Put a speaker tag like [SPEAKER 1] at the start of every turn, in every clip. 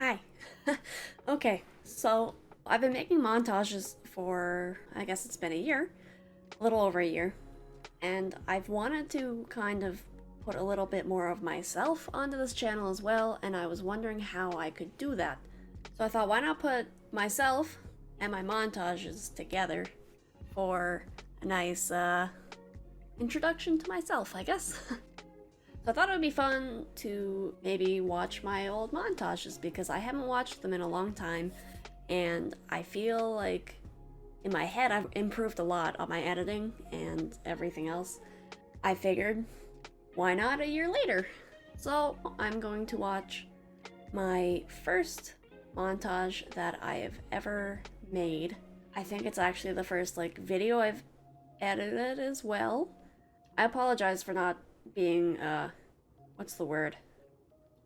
[SPEAKER 1] Hi. Okay, so I've been making montages for, I guess it's been a year, a little over a year, and I've wanted to kind of put a little bit more of myself onto this channel as well, and I was wondering how I could do that. So I thought, why not put myself and my montages together for a nice introduction to myself, I guess. So I thought it would be fun to maybe watch my old montages because I haven't watched them in a long time, and I feel like in my head I've improved a lot on my editing and everything else. I figured, why not a year later? So I'm going to watch my first montage that I have ever made. I think it's actually the first video I've edited as well. I apologize for not being what's the word?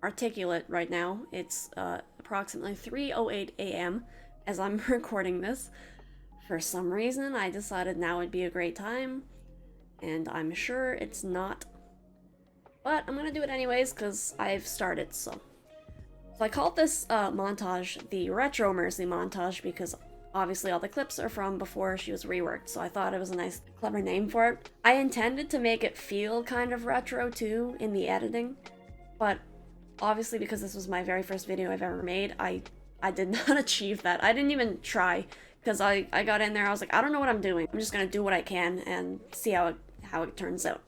[SPEAKER 1] Articulate right now. It's approximately 3:08 a.m. as I'm recording this. For some reason, I decided now would be a great time, and I'm sure it's not. But I'm gonna do it anyways because I've started. So I called this montage the Retro Mercy montage because obviously all the clips are from before she was reworked, so I thought it was a nice, clever name for it. I intended to make it feel kind of retro too in the editing, but obviously because this was my very first video I've ever made, I did not achieve that. I didn't even try because I got in there, I was like, I don't know what I'm doing. I'm just gonna do what I can and see how it turns out.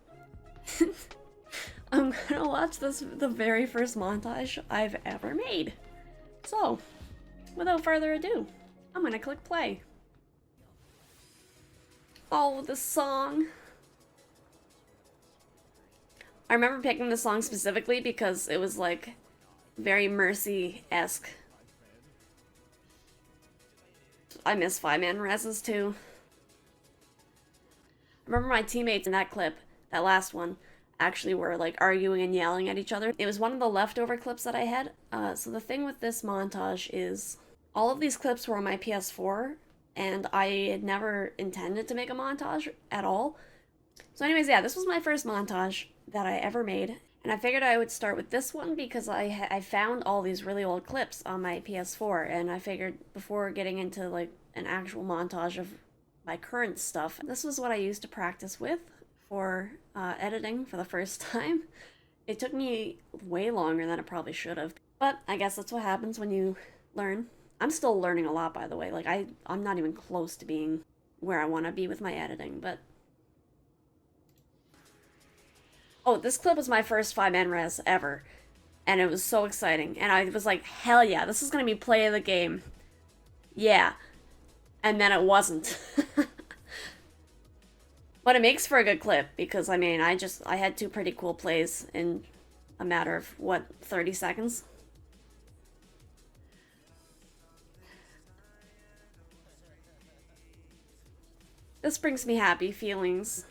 [SPEAKER 1] I'm gonna watch the very first montage I've ever made. So, without further ado, I'm gonna click play. Oh, the song. I remember picking this song specifically because it was like very Mercy-esque. I miss 5-man reses too. I remember my teammates in that clip, that last one, actually were like arguing and yelling at each other. It was one of the leftover clips that I had. So the thing with this montage is all of these clips were on my PS4, and I had never intended to make a montage at all. So anyways, yeah, this was my first montage that I ever made, and I figured I would start with this one because I found all these really old clips on my PS4, and I figured before getting into like an actual montage of my current stuff, this was what I used to practice with for editing for the first time. It took me way longer than it probably should have, but I guess that's what happens when you learn. I'm still learning a lot, by the way. Like, I'm not even close to being where I want to be with my editing, but... Oh, this clip was my first 5-man res ever, and it was so exciting, and I was like, hell yeah, this is gonna be play of the game. Yeah. And then it wasn't. But it makes for a good clip, because, I mean, I had two pretty cool plays in a matter of, what, 30 seconds? This brings me happy feelings.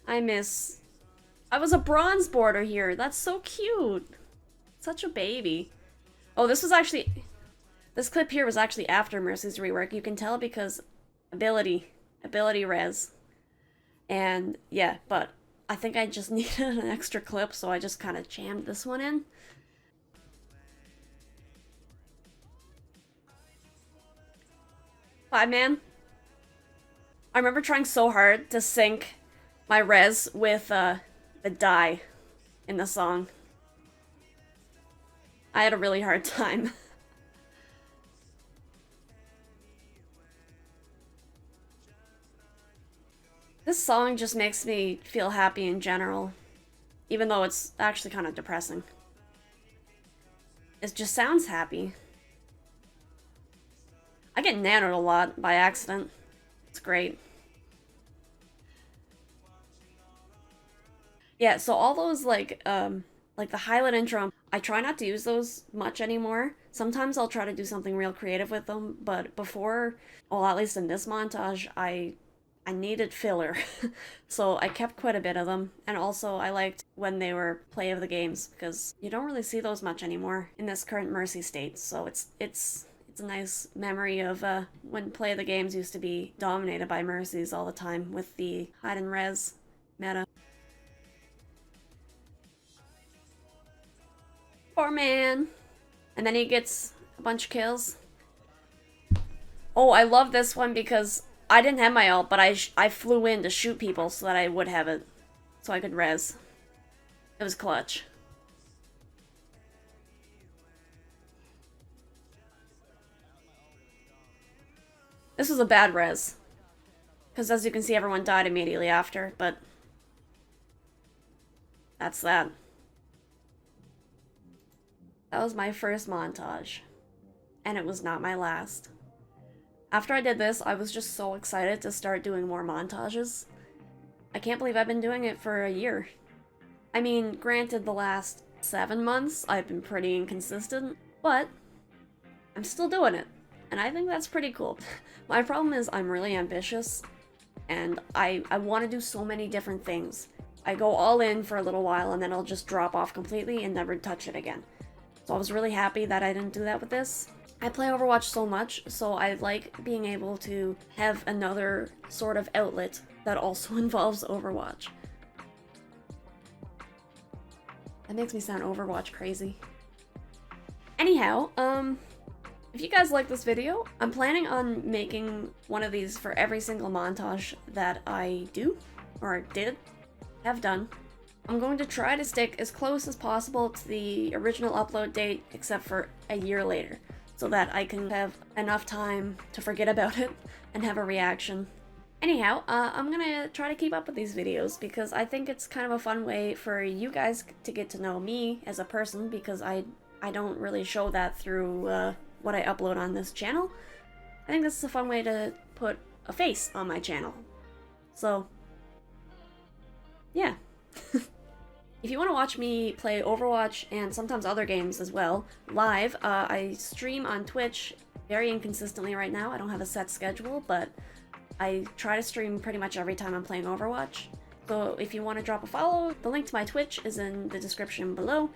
[SPEAKER 1] I was a bronze border here. That's so cute. Such a baby. Oh, this clip here was actually after Mercy's rework. You can tell because ability res. And yeah, but I think I just needed an extra clip, so I just kind of jammed this one in. Five man. I remember trying so hard to sync my res with the die in the song. I had a really hard time. This song just makes me feel happy in general, even though it's actually kind of depressing. It just sounds happy. I get nanoed a lot by accident. It's great. Yeah, so all those like the highlight intro, I try not to use those much anymore. Sometimes I'll try to do something real creative with them, but before, well, at least in this montage, I needed filler. So I kept quite a bit of them, and also I liked when they were play of the games because you don't really see those much anymore in this current Mercy state. So it's a nice memory of when play of the games used to be dominated by Mercies all the time with the hide and res meta. Poor man. And then he gets a bunch of kills. Oh, I love this one because I didn't have my ult, but I flew in to shoot people so that I would have it. So I could res. It was clutch. This was a bad res. Because as you can see, everyone died immediately after, but that's that. That was my first montage. And it was not my last. After I did this, I was just so excited to start doing more montages. I can't believe I've been doing it for a year. I mean, granted, the last 7 months I've been pretty inconsistent, but I'm still doing it. And I think that's pretty cool. My problem is I'm really ambitious, and I want to do so many different things. I go all in for a little while, and then I'll just drop off completely and never touch it again. So I was really happy that I didn't do that with this. I play Overwatch so much, so I like being able to have another sort of outlet that also involves Overwatch. That makes me sound Overwatch crazy. Anyhow, if you guys like this video, I'm planning on making one of these for every single montage that I do, or have done. I'm going to try to stick as close as possible to the original upload date, except for a year later, so that I can have enough time to forget about it and have a reaction. Anyhow, I'm gonna try to keep up with these videos because I think it's kind of a fun way for you guys to get to know me as a person, because I don't really show that through what I upload on this channel. I think this is a fun way to put a face on my channel. So, yeah. If you want to watch me play Overwatch and sometimes other games as well, live, I stream on Twitch very inconsistently right now. I don't have a set schedule, but I try to stream pretty much every time I'm playing Overwatch. So if you want to drop a follow, the link to my Twitch is in the description below.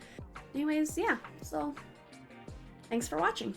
[SPEAKER 1] Anyways, yeah, so thanks for watching.